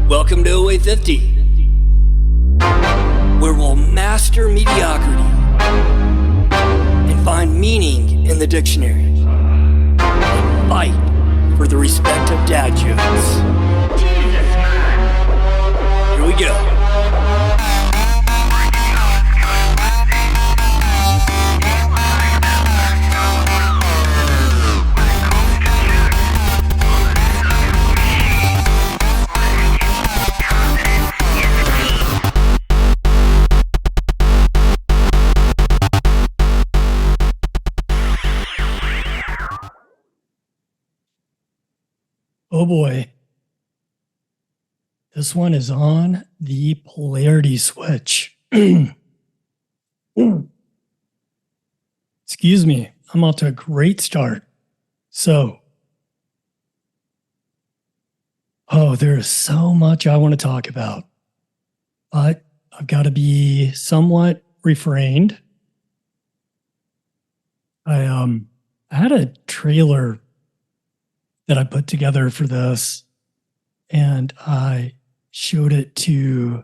Welcome to OA 50, where we'll master mediocrity and find meaning in the dictionary and fight for the respect of dad jokes. Here we go. Oh boy. This one is on the polarity switch. Excuse me, I'm off to a great start. So, there is so much I want to talk about, but I've got to be somewhat refrained. I had a trailer that I put together for this, and I showed it to,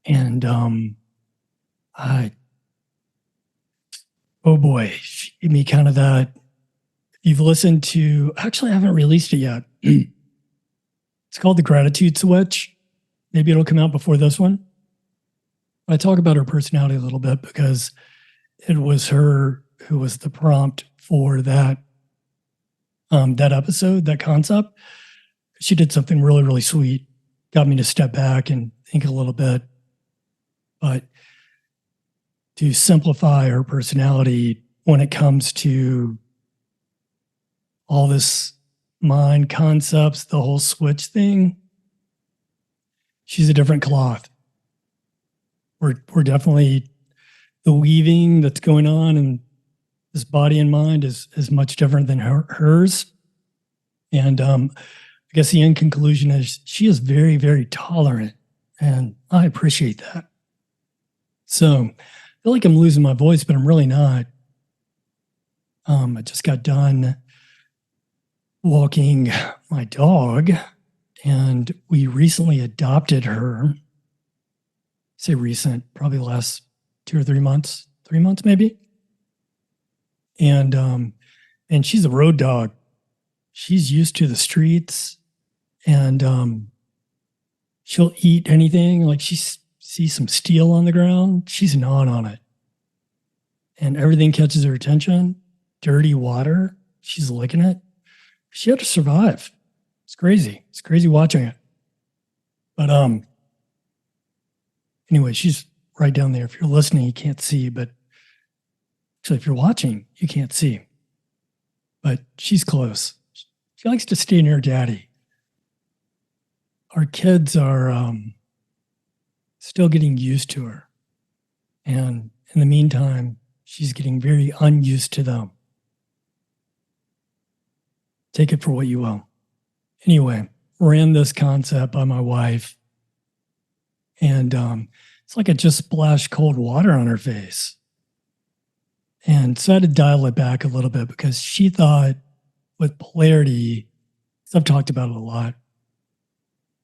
and oh boy, she gave me kind of that. You've listened to, actually I haven't released it yet. It's called The Gratitude Switch. Maybe it'll come out before this one. I talk about her personality a little bit because it was her who was the prompt for that that episode, that concept. She did something really, really sweet, got me to step back and think a little bit. But to simplify her personality when it comes to all this mind concepts, the whole switch thing, she's a different cloth. We're definitely, the weaving that's going on in this body and mind is much different than hers. And I guess the end conclusion is she is very, very tolerant, and I appreciate that. So I feel like I'm losing my voice, but I'm really not. I just got done walking my dog, and we recently adopted her. I say recent, probably the last 2 or 3 months, 3 months maybe. And she's a road dog. She's used to the streets, and she'll eat anything. Like she sees some steel on the ground, she's gnawing on it. And everything catches her attention. Dirty water, she's licking it. She had to survive. It's crazy. It's crazy watching it. But anyway, she's right down there. If you're listening, you can't see, but actually, if you're watching, you can't see. But she's close. She likes to stay near daddy. Our kids are still getting used to her. And in the meantime, she's getting very unused to them. Take it for what you will. Anyway, ran this concept by my wife. And it's like I just splashed cold water on her face. And so I had to dial it back a little bit because she thought with polarity, because I've talked about it a lot,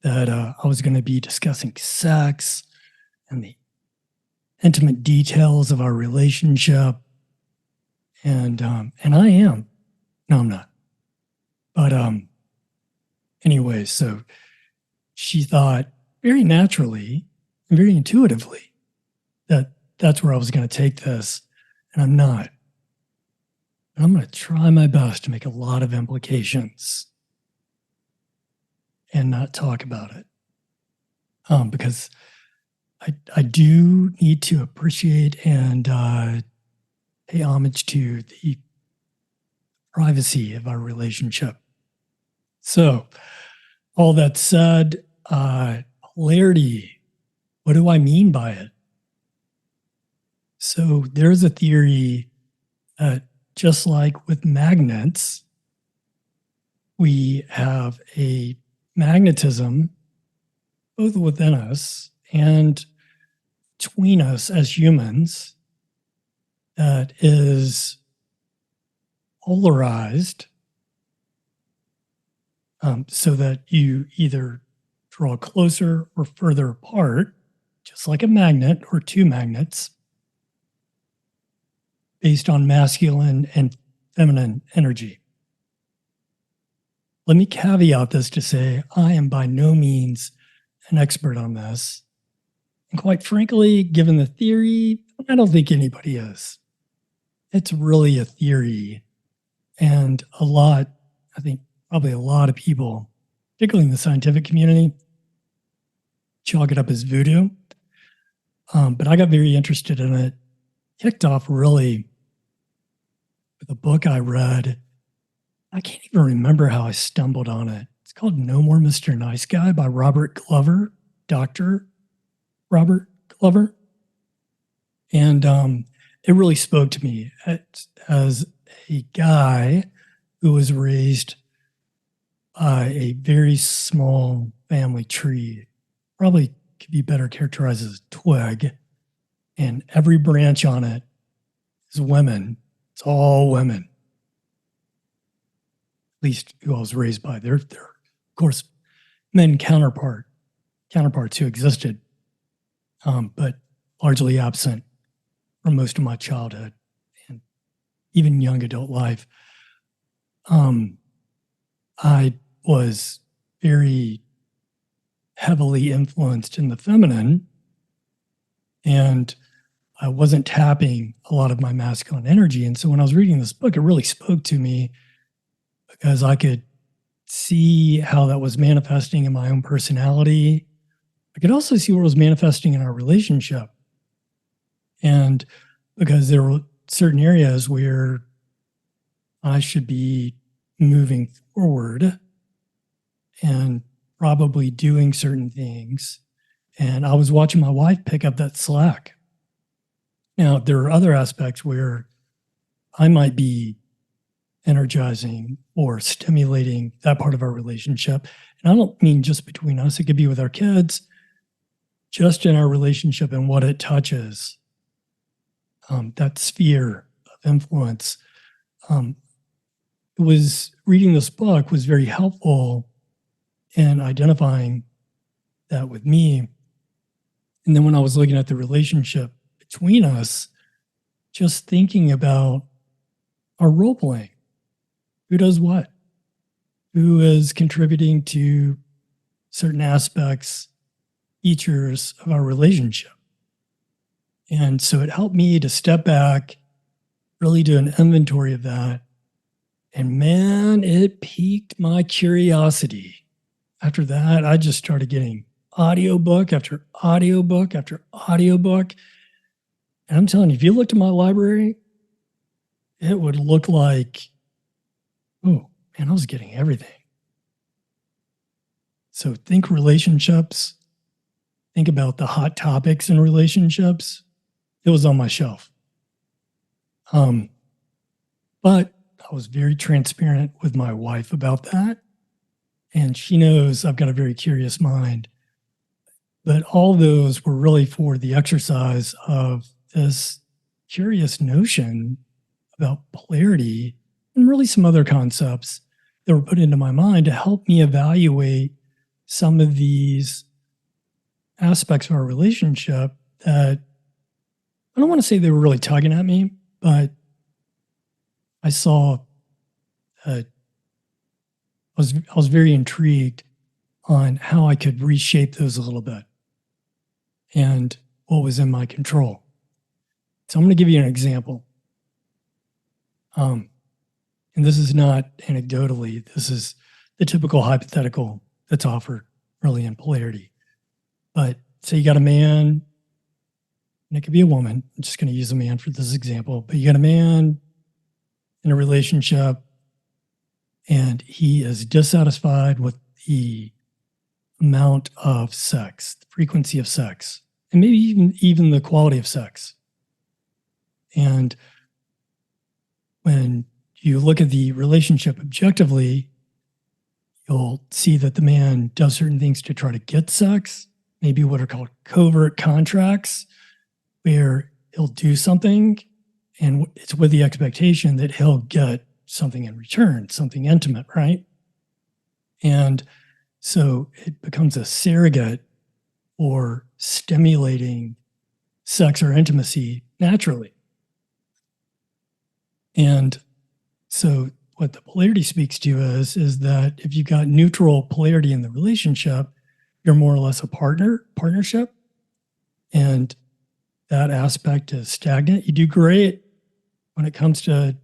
that I was going to be discussing sex and the intimate details of our relationship. And I am. No, I'm not. But anyway, so she thought very naturally and very intuitively that that's where I was going to take this. And I'm not. And I'm going to try my best to make a lot of implications and not talk about it. Because I do need to appreciate and pay homage to the privacy of our relationship. So, all that said, polarity, what do I mean by it? So there's a theory that just like with magnets, we have a magnetism both within us and between us as humans that is polarized, so that you either draw closer or further apart, just like a magnet or two magnets, based on masculine and feminine energy. Let me caveat this to say I am by no means an expert on this. And quite frankly, given the theory, I don't think anybody is. It's really a theory. And I think probably a lot of people, particularly in the scientific community, chalk it up as voodoo. But I got very interested in it. Kicked off really with a book I read. I can't even remember how I stumbled on it. It's called No More Mr. Nice Guy by Robert Glover, Dr. Robert Glover. And it really spoke to me as a guy who was raised by a very small family tree, probably could be better characterized as a twig, and every branch on it is women. It's all women, at least who I was raised by. They're of course, men counterparts who existed, but largely absent for most of my childhood and even young adult life. I was very heavily influenced in the feminine, and I wasn't tapping a lot of my masculine energy. And so when I was reading this book, it really spoke to me because I could see how that was manifesting in my own personality. I could also see what was manifesting in our relationship. And because there were certain areas where I should be moving forward and probably doing certain things. And I was watching my wife pick up that slack. Now, there are other aspects where I might be energizing or stimulating that part of our relationship. And I don't mean just between us, it could be with our kids, just in our relationship and what it touches, that sphere of influence. Reading this book was very helpful in identifying that with me. And then when I was looking at the relationship between us, just thinking about our role playing. Who does what? Who is contributing to certain aspects, features of our relationship? And so it helped me to step back, really do an inventory of that. And man, it piqued my curiosity. After that, I just started getting audiobook after audiobook after audiobook. And I'm telling you, if you looked at my library, it would look like, oh, man, I was getting everything. So think relationships. Think about the hot topics in relationships. It was on my shelf. But I was very transparent with my wife about that. And she knows I've got a very curious mind. But all those were really for the exercise of this curious notion about polarity and really some other concepts that were put into my mind to help me evaluate some of these aspects of our relationship that I don't want to say they were really tugging at me, but I saw I was very intrigued on how I could reshape those a little bit and what was in my control. So I'm going to give you an example. And this is not anecdotally, this is the typical hypothetical that's offered really in polarity. But say you got a man, and it could be a woman. I'm just going to use a man for this example, but you got a man in a relationship and he is dissatisfied with the amount of sex, the frequency of sex, and maybe even the quality of sex. And when you look at the relationship objectively, you'll see that the man does certain things to try to get sex, maybe what are called covert contracts, where he'll do something and it's with the expectation that he'll get something in return, something intimate, right? And so it becomes a surrogate or stimulating sex or intimacy naturally. And so what the polarity speaks to is that if you've got neutral polarity in the relationship, you're more or less a partnership. And that aspect is stagnant. You do great when it comes to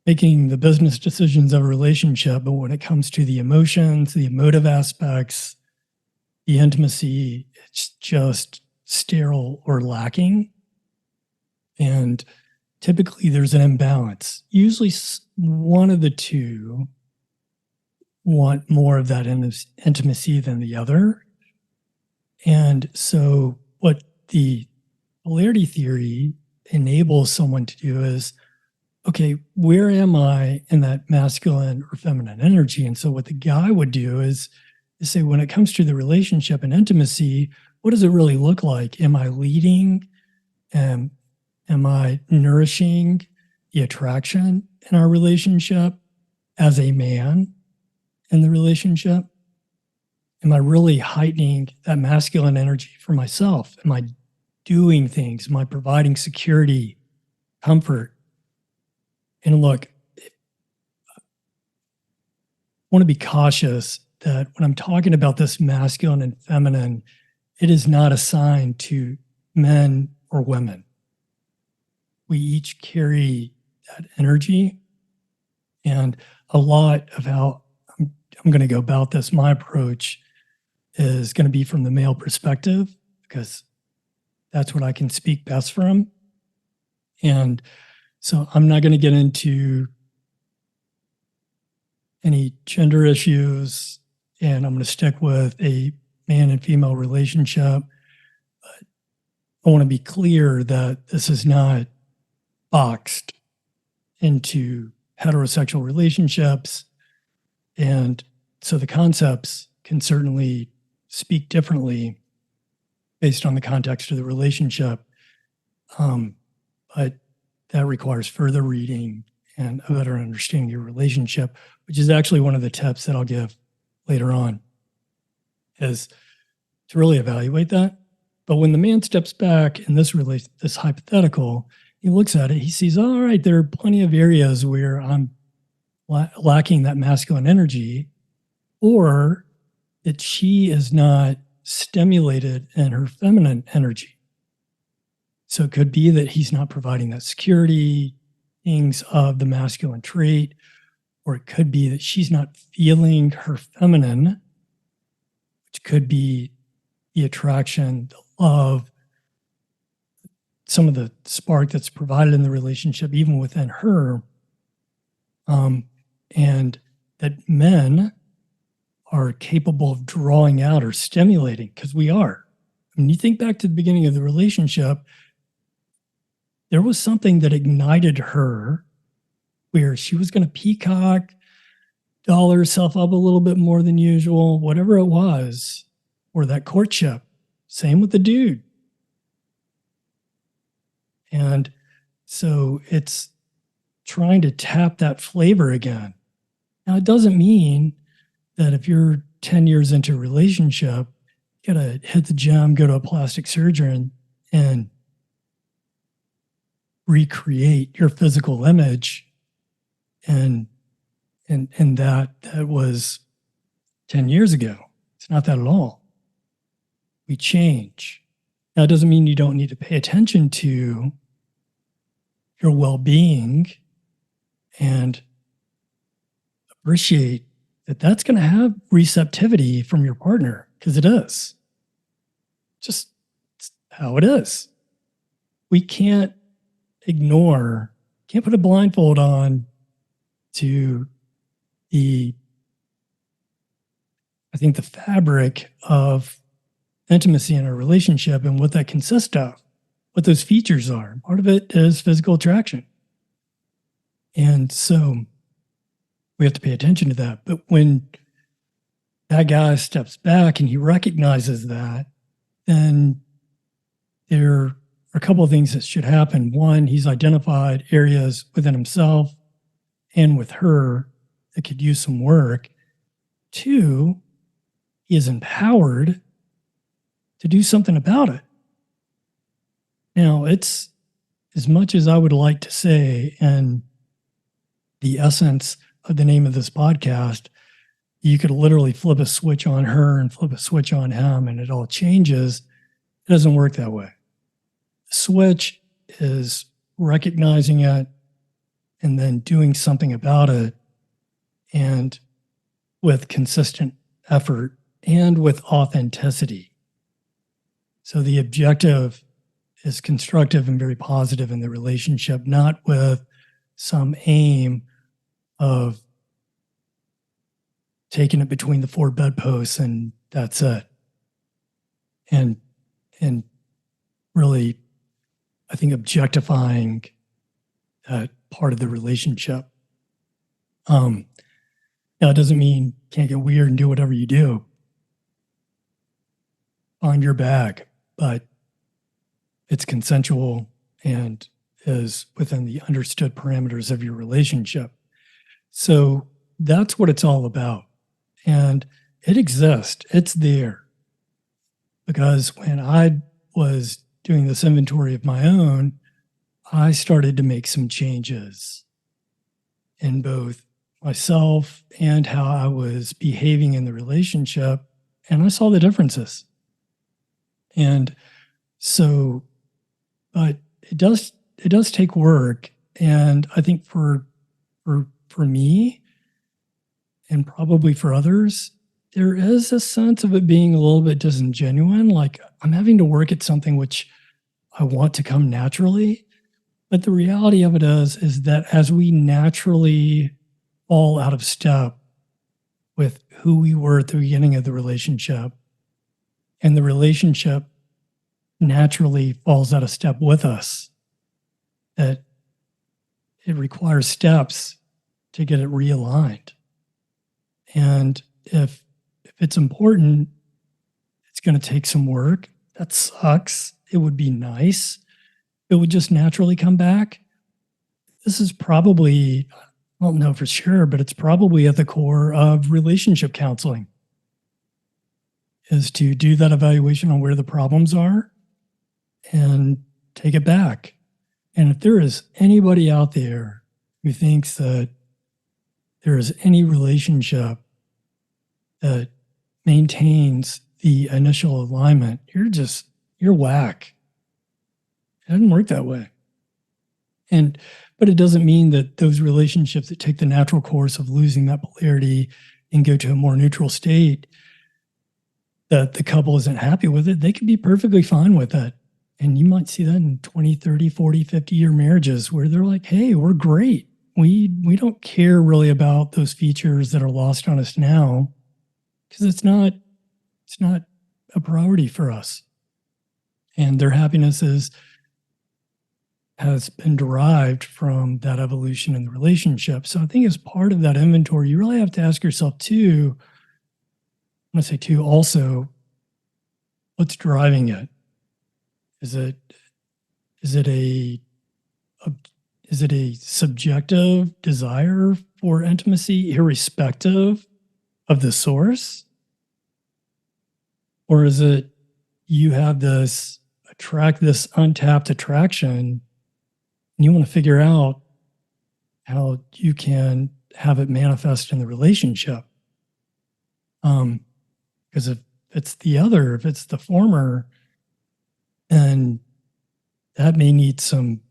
making the business decisions of a relationship, but when it comes to the emotions, the emotive aspects, the intimacy, it's just sterile or lacking. And typically there's an imbalance. Usually one of the two want more of that intimacy than the other. And so what the polarity theory enables someone to do is, okay, where am I in that masculine or feminine energy? And so what the guy would do is say, when it comes to the relationship and intimacy, what does it really look like? Am I leading? Am I nourishing the attraction in our relationship as a man in the relationship? Am I really heightening that masculine energy for myself? Am I doing things? Am I providing security, comfort? And look, I want to be cautious that when I'm talking about this masculine and feminine, it is not assigned to men or women. We each carry that energy. And a lot of how I'm going to go about this, my approach is going to be from the male perspective, because that's what I can speak best from. And so I'm not going to get into any gender issues, and I'm going to stick with a man and female relationship. But I want to be clear that this is not boxed into heterosexual relationships. And so the concepts can certainly speak differently based on the context of the relationship. But that requires further reading and a better understanding of your relationship, which is actually one of the tips that I'll give later on, is to really evaluate that. But when the man steps back in this hypothetical, he looks at it, he sees, all right, there are plenty of areas where I'm lacking that masculine energy, or that she is not stimulated in her feminine energy. So it could be that he's not providing that security, things of the masculine trait, or it could be that she's not feeling her feminine, which could be the attraction, the love, some of the spark that's provided in the relationship, even within her. And that men are capable of drawing out or stimulating, because we are. When you think back to the beginning of the relationship, there was something that ignited her where she was going to peacock, doll herself up a little bit more than usual, whatever it was, or that courtship. Same with the dude. And so it's trying to tap that flavor again. Now, it doesn't mean that if you're 10 years into a relationship, you got to hit the gym, go to a plastic surgeon, and recreate your physical image. And that was 10 years ago. It's not that at all. We change. Now, it doesn't mean you don't need to pay attention to your well-being and appreciate that that's going to have receptivity from your partner, because it is. Just it's how it is. We can't ignore, can't put a blindfold on to the fabric of intimacy in a relationship and what that consists of, what those features are. Part of it is physical attraction. And so we have to pay attention to that. But when that guy steps back and he recognizes that, then there are a couple of things that should happen. One, he's identified areas within himself and with her that could use some work. Two, he is empowered to do something about it. Now, it's as much as I would like to say, and the essence of the name of this podcast, you could literally flip a switch on her and flip a switch on him and it all changes. It doesn't work that way. The switch is recognizing it and then doing something about it, and with consistent effort and with authenticity. So the objective is constructive and very positive in the relationship, not with some aim of taking it between the four bedposts and that's it. And really, I think objectifying that part of the relationship. Now, it doesn't mean you can't get weird and do whatever you do on your bag, but it's consensual and is within the understood parameters of your relationship. So that's what it's all about. And it exists. It's there. Because when I was doing this inventory of my own, I started to make some changes in both myself and how I was behaving in the relationship. And I saw the differences. And so, but it does take work. And I think for me, and probably for others, there is a sense of it being a little bit disingenuous. Like I'm having to work at something which I want to come naturally. But the reality of it is that as we naturally fall out of step with who we were at the beginning of the relationship, and the relationship naturally falls out of step with us, that it requires steps to get it realigned. And if it's important, it's going to take some work. That sucks. It would be nice. It would just naturally come back. This is probably, I don't know for sure, but it's probably at the core of relationship counseling, is to do that evaluation on where the problems are and take it back. And if there is anybody out there who thinks that there is any relationship that maintains the initial alignment, you're whack. It doesn't work that way. But it doesn't mean that those relationships that take the natural course of losing that polarity and go to a more neutral state, that the couple isn't happy with it. They could be perfectly fine with it. And you might see that in 20, 30, 40, 50-year marriages where they're like, hey, we're great. We don't care really about those features that are lost on us now because it's not a priority for us. And their happiness has been derived from that evolution in the relationship. So I think as part of that inventory, you really have to ask yourself too, when I say too, also, what's driving it? Is it a subjective desire for intimacy irrespective of the source? Or is it you have this untapped attraction and you want to figure out how you can have it manifest in the relationship? Because if it's the former, then that may need some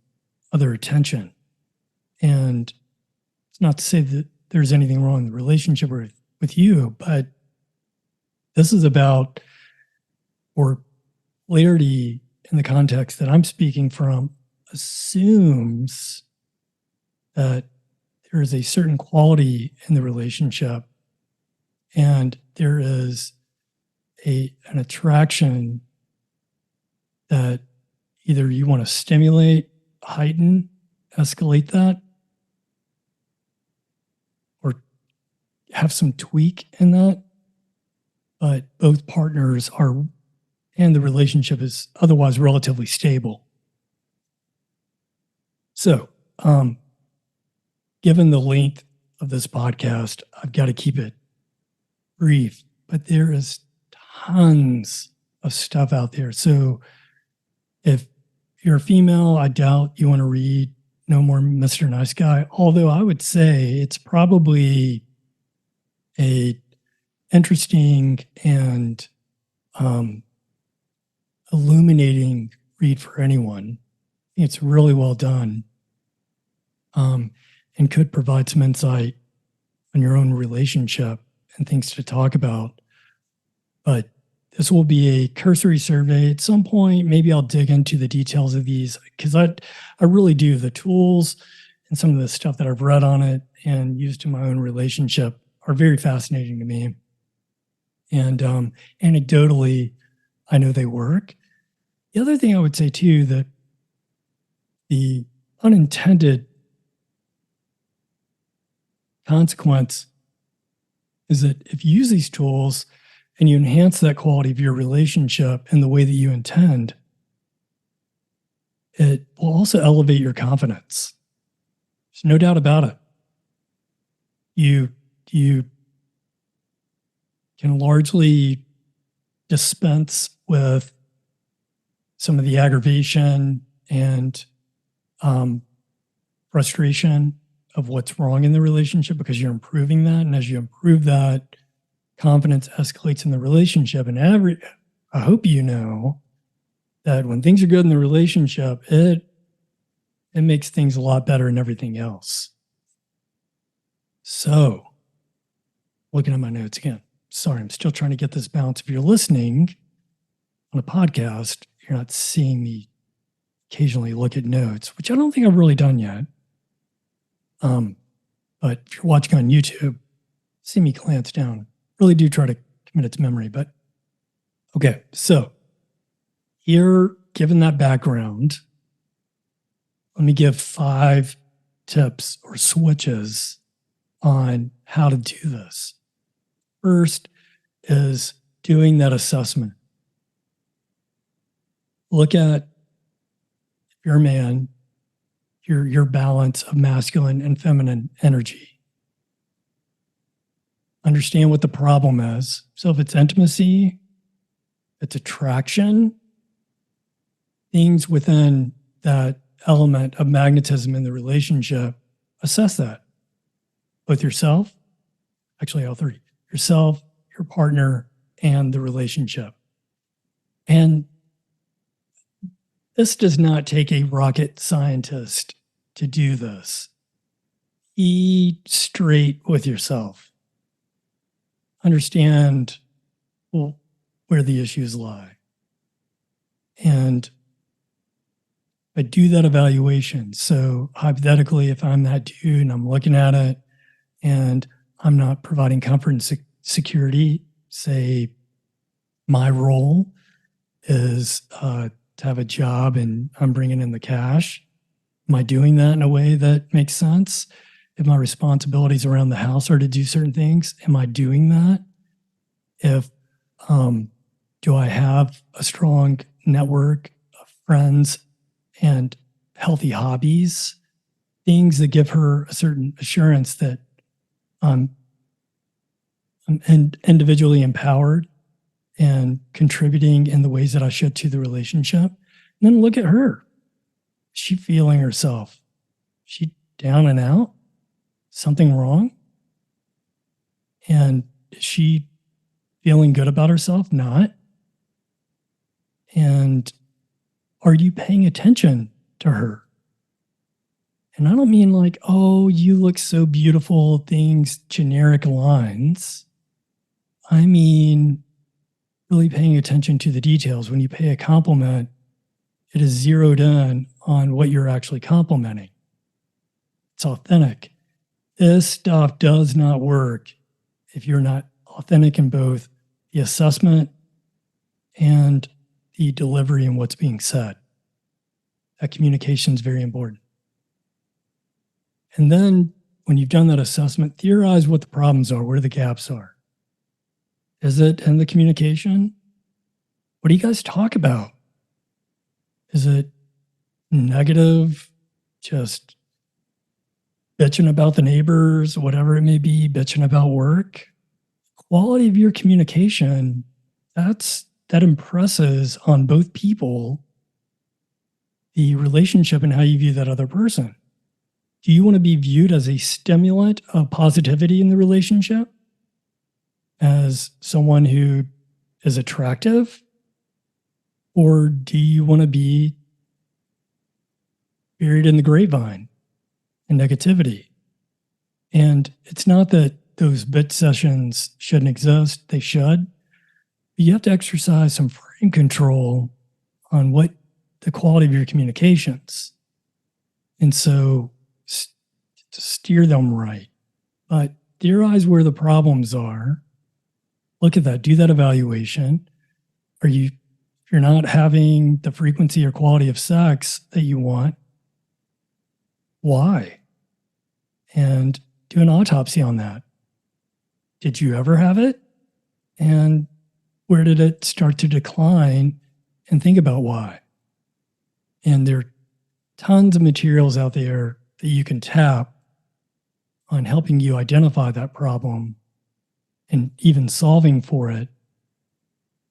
other attention. And it's not to say that there's anything wrong in the relationship or with you, but this is about, or polarity in the context that I'm speaking from, assumes that there is a certain quality in the relationship and there is an attraction that either you want to stimulate, heighten, escalate that, or have some tweak in that, but both partners are, and the relationship is otherwise relatively stable. So, given the length of this podcast, I've got to keep it brief, but there is tons of stuff out there. So if you're a female, I doubt you want to read No More Mr. Nice Guy, although I would say it's probably a interesting and illuminating read for anyone. It's really well done, and could provide some insight on your own relationship and things to talk about. But this will be a cursory survey. At some point, maybe I'll dig into the details of these because I really do. The tools and some of the stuff that I've read on it and used in my own relationship are very fascinating to me. And anecdotally, I know they work. The other thing I would say too, that the unintended consequence is that if you use these tools and you enhance that quality of your relationship in the way that you intend, it will also elevate your confidence. There's no doubt about it. You can largely dispense with some of the aggravation and frustration of what's wrong in the relationship because you're improving that. And as you improve that, confidence escalates in the relationship. And I hope you know that when things are good in the relationship, it makes things a lot better than everything else. So, looking at my notes again. Sorry, I'm still trying to get this balance. If you're listening on a podcast, you're not seeing me occasionally look at notes, which I don't think I've really done yet. But if you're watching on YouTube, see me glance down. Really do try to commit it to memory. But okay, so here, given that background, let me give 5 tips or switches on how to do this. First is doing that assessment. Look at, if you're a man, your balance of masculine and feminine energy. Understand what the problem is. So if it's intimacy, it's attraction, things within that element of magnetism in the relationship, assess that. Both yourself, actually all 3, yourself, your partner, and the relationship. And this does not take a rocket scientist to do this. Be straight with yourself. Understand where the issues lie. And I do that evaluation. So hypothetically, if I'm that dude and I'm looking at it and I'm not providing comfort and security, say my role is to have a job and I'm bringing in the cash. Am I doing that in a way that makes sense? If my responsibilities around the house are to do certain things, am I doing that? If do I have a strong network of friends and healthy hobbies, things that give her a certain assurance that I'm individually empowered and contributing in the ways that I should to the relationship. And then look at her. Is she feeling herself? Is she down and out? Something wrong? And is she feeling good about herself? Not. And are you paying attention to her? And I don't mean like, oh, you look so beautiful, things, generic lines. I mean, really paying attention to the details. When you pay a compliment, it is zeroed in on what you're actually complimenting. It's authentic. This stuff does not work if you're not authentic in both the assessment and the delivery and what's being said. That communication is very important. And then when you've done that assessment, theorize what the problems are, where the gaps are. Is it in the communication? What do you guys talk about? Is it negative, just bitching about the neighbors, whatever it may be, bitching about work, quality of your communication, that impresses on both people the relationship and how you view that other person. Do you want to be viewed as a stimulant of positivity in the relationship? As someone who is attractive? Or do you want to be buried in the grapevine and negativity? And it's not that those bit sessions shouldn't exist, they should. But you have to exercise some frame control on what the quality of your communications. And so to steer them right. But theorize where the problems are. Look at that, do that evaluation. If you're not having the frequency or quality of sex that you want, why? And do an autopsy on that. Did you ever have it? And where did it start to decline? And think about why. And there are tons of materials out there that you can tap on helping you identify that problem and even solving for it.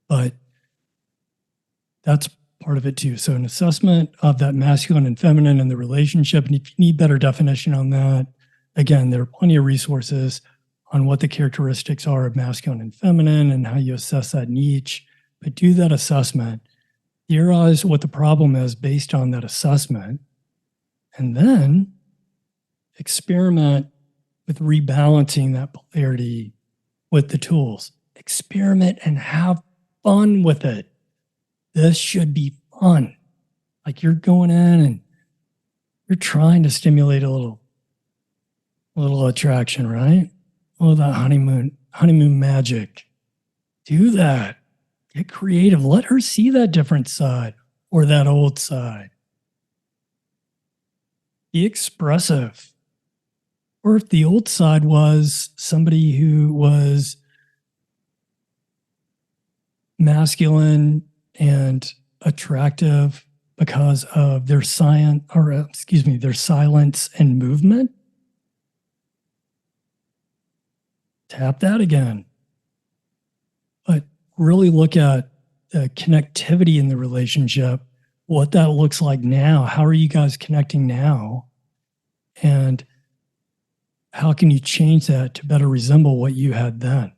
But that's part of it too. So an assessment of that masculine and feminine in the relationship. And if you need better definition on that, again, there are plenty of resources on what the characteristics are of masculine and feminine and how you assess that in each. But do that assessment. Theorize what the problem is based on that assessment. And then experiment with rebalancing that polarity with the tools. Experiment and have fun with it. This should be fun. Like you're going in and you're trying to stimulate a little attraction, right? Oh, that honeymoon magic. Do that. Get creative. Let her see that different side or that old side. Be expressive. Or if the old side was somebody who was masculine and attractive because of their their silence and movement, tap that again. But really look at the connectivity in the relationship, what that looks like now. How are you guys connecting now? And how can you change that to better resemble what you had then?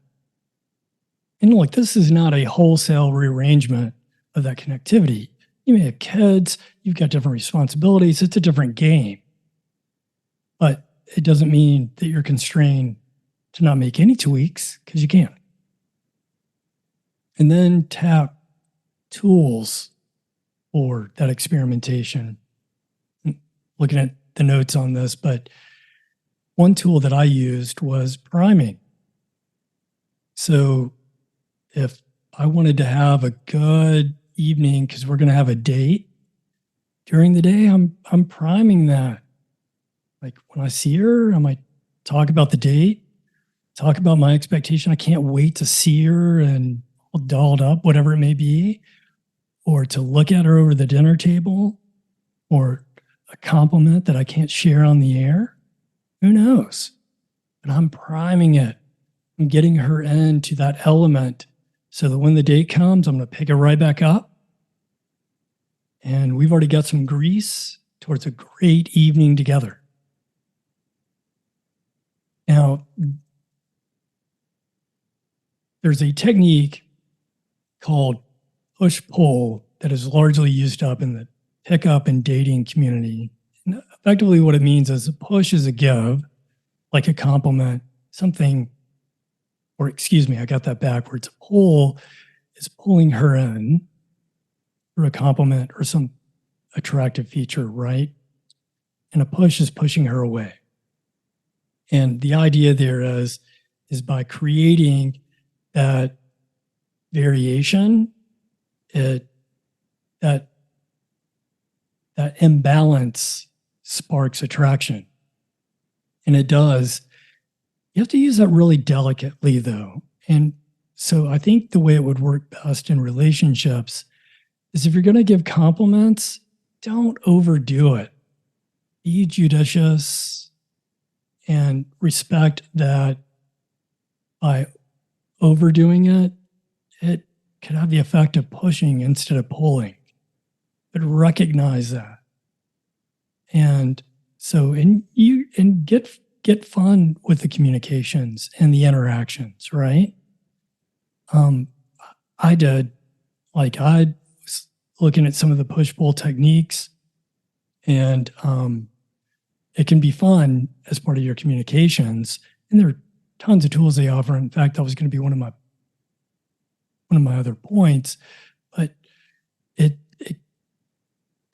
And look, this is not a wholesale rearrangement of that connectivity. You may have kids, you've got different responsibilities, it's a different game. But it doesn't mean that you're constrained to not make any tweaks, because you can. And then tap tools for that experimentation. Looking at the notes on this, but one tool that I used was priming. So if I wanted to have a good evening, because we're going to have a date during the day, I'm priming that. Like when I see her, I might talk about the date, talk about my expectation. I can't wait to see her and all dolled up, whatever it may be, or to look at her over the dinner table, or a compliment that I can't share on the air. Who knows? But I'm priming it. I'm getting her into that element so that when the date comes, I'm going to pick it right back up. And we've already got some grease towards a great evening together. Now, there's a technique called push-pull that is largely used up in the pickup and dating community. And effectively what it means is a push is a give, like a compliment, something, or excuse me, I got that backwards. A pull is pulling her in through a compliment or some attractive feature, right? And a push is pushing her away. And the idea there is by creating that variation, that imbalance sparks attraction. And it does. You have to use that really delicately, though. And so I think the way it would work best in relationships is if you're going to give compliments, don't overdo it. Be judicious. and respect that by overdoing it, it could have the effect of pushing instead of pulling. But recognize that. And so get fun with the communications and the interactions, right? I did, like, I was looking at some of the push-pull techniques, and it can be fun as part of your communications. And there are tons of tools they offer. In fact, that was going to be one of my other points. But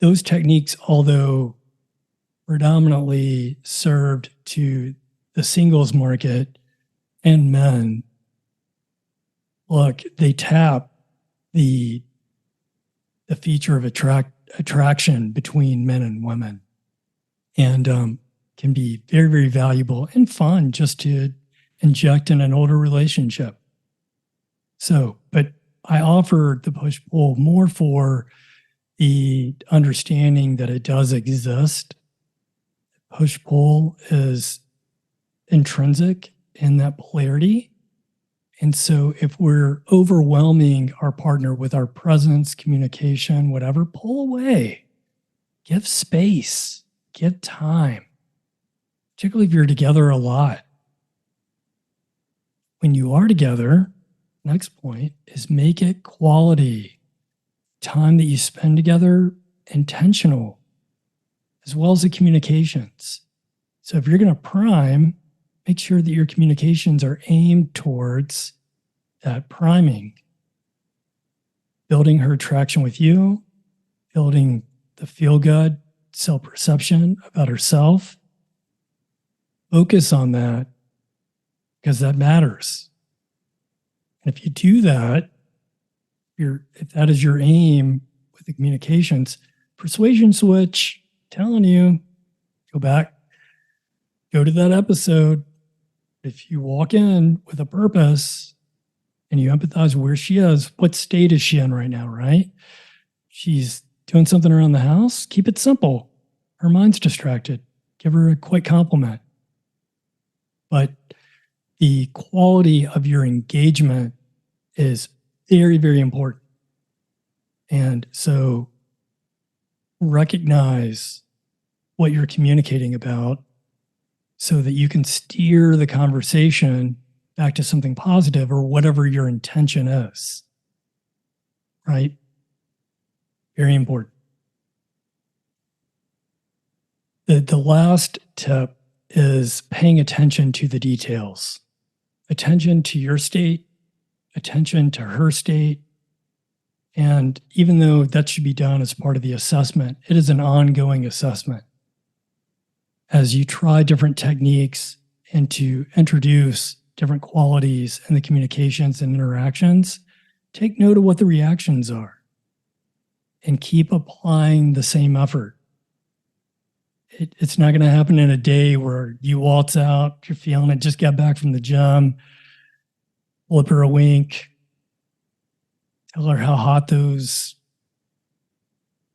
those techniques, although predominantly served to the singles market and men, look, they tap the feature of attraction between men and women, and can be very, very valuable and fun just to inject in an older relationship. So, but I offer the push-pull more for the understanding that it does exist. Push-pull is intrinsic in that polarity. And so if we're overwhelming our partner with our presence, communication, whatever, pull away. Give space. Give time. Particularly if you're together a lot. When you are together, next point is make it quality. Time that you spend together, intentional, as well as the communications. So if you're going to prime, make sure that your communications are aimed towards that priming, building her attraction with you, building the feel-good self-perception about herself. Focus on that, because that matters. And if you do that, if that is your aim with the communications, persuasion switch, telling you, go back, go to that episode. If you walk in with a purpose and you empathize where she is, what state is she in right now, right? She's doing something around the house. Keep it simple. Her mind's distracted. Give her a quick compliment. But the quality of your engagement is very, very important. And so recognize what you're communicating about so that you can steer the conversation back to something positive or whatever your intention is. Right? Very important. The last tip is paying attention to the details. Attention to your state, attention to her state. And even though that should be done as part of the assessment, it is an ongoing assessment. As you try different techniques and to introduce different qualities in the communications and interactions, take note of what the reactions are and keep applying the same effort. It's not going to happen in a day where you waltz out, you're feeling it, just got back from the gym, flip her a wink, tell her how hot those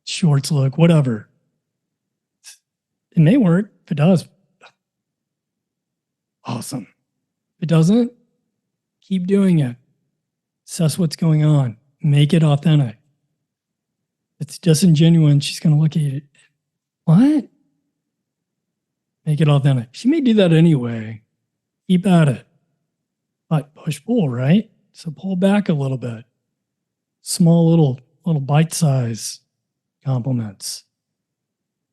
shorts look, whatever. It may work. If it does, awesome. If it doesn't, keep doing it. Assess what's going on. Make it authentic. If it's disingenuous, she's going to look at it. What? Make it authentic. She may do that anyway. Keep at it. But push-pull, right? So pull back a little bit. Small little bite-size compliments.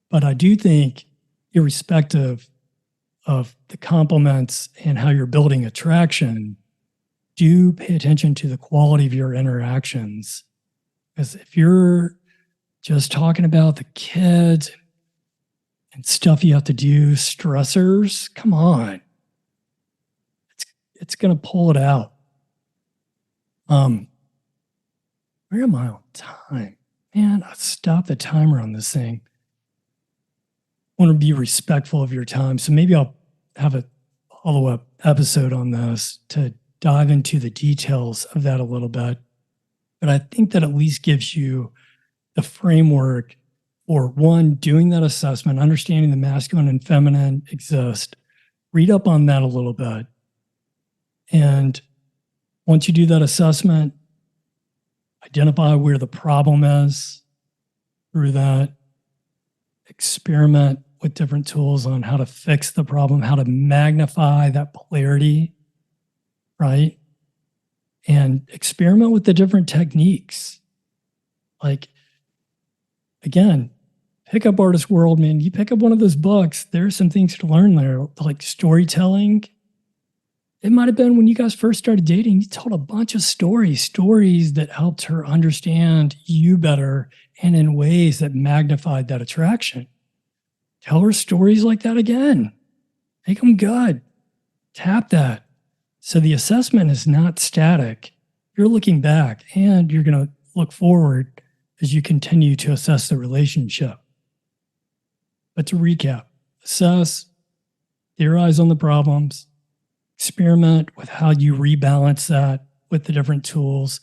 But I do think, irrespective of the compliments and how you're building attraction, do pay attention to the quality of your interactions. Because if you're just talking about the kids and stuff you have to do, stressors, come on. It's going to pull it out. Where am I on time? Man, I stopped the timer on this thing. I want to be respectful of your time. So maybe I'll have a follow-up episode on this to dive into the details of that a little bit. But I think that at least gives you the framework for, one, doing that assessment, understanding the masculine and feminine exist, read up on that a little bit. And once you do that assessment, identify where the problem is through that, experiment with different tools on how to fix the problem, how to magnify that polarity, right? And experiment with the different techniques. Like, again, Pickup Artist World, man, you pick up one of those books, there's some things to learn there, like storytelling. It might have been when you guys first started dating, you told a bunch of stories that helped her understand you better and in ways that magnified that attraction. Tell her stories like that again. Make them good. Tap that. So the assessment is not static. You're looking back and you're going to look forward as you continue to assess the relationship. But to recap, assess, theorize on the problems, experiment with how you rebalance that with the different tools,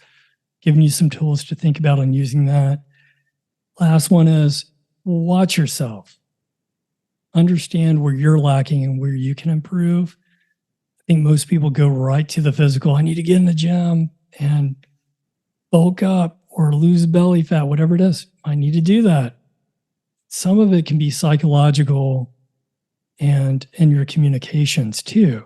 giving you some tools to think about and using that. Last one is watch yourself. Understand where you're lacking and where you can improve. I think most people go right to the physical. I need to get in the gym and bulk up or lose belly fat, whatever it is. I need to do that. Some of it can be psychological and in your communications too.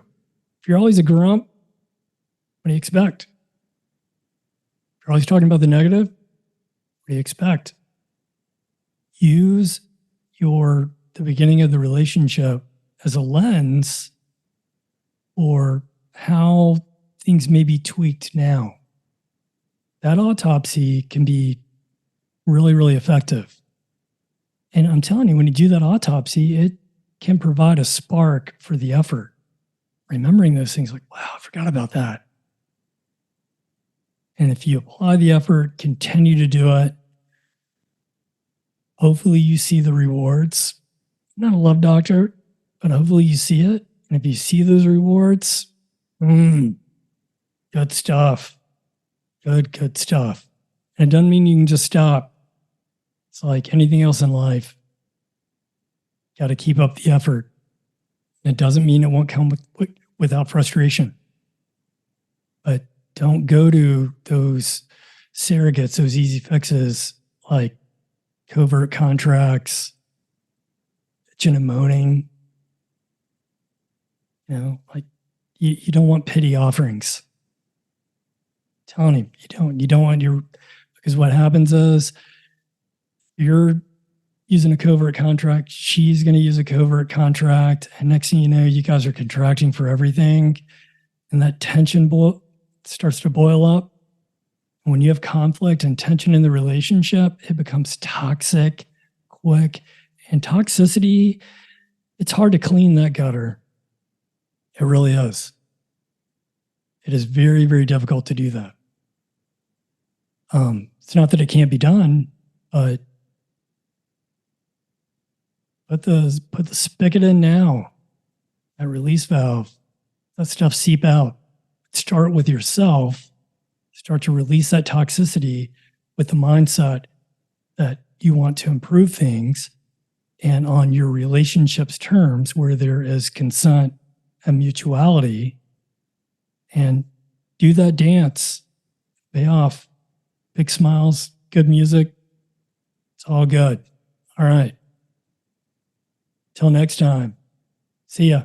If you're always a grump, what do you expect? If you're always talking about the negative, what do you expect? Use the beginning of the relationship as a lens for how things may be tweaked now. That autopsy can be really, really effective. And I'm telling you, when you do that autopsy, it can provide a spark for the effort. Remembering those things like, wow, I forgot about that. And if you apply the effort, continue to do it, hopefully you see the rewards. I'm not a love doctor, but hopefully you see it. And if you see those rewards, good stuff. Good stuff. And it doesn't mean you can just stop. It's like anything else in life. Got to keep up the effort. It doesn't mean it won't come without frustration. But don't go to those surrogates, those easy fixes like covert contracts, bitching and moaning. You know, like you don't want pity offerings. I'm telling you don't want because what happens is you're using a covert contract, she's going to use a covert contract, and next thing you know, you guys are contracting for everything, and that tension starts to boil up. When you have conflict and tension in the relationship, it becomes toxic quick, and toxicity, it's hard to clean that gutter. It really is. It is very, very difficult to do that. It's not that it can't be done, but put the spigot in now. That release valve, that stuff seep out. Start with yourself. Start to release that toxicity with the mindset that you want to improve things and on your relationship's terms where there is consent and mutuality, and do that dance. Pay off. Big smiles, good music. It's all good. All right. Till next time. See ya.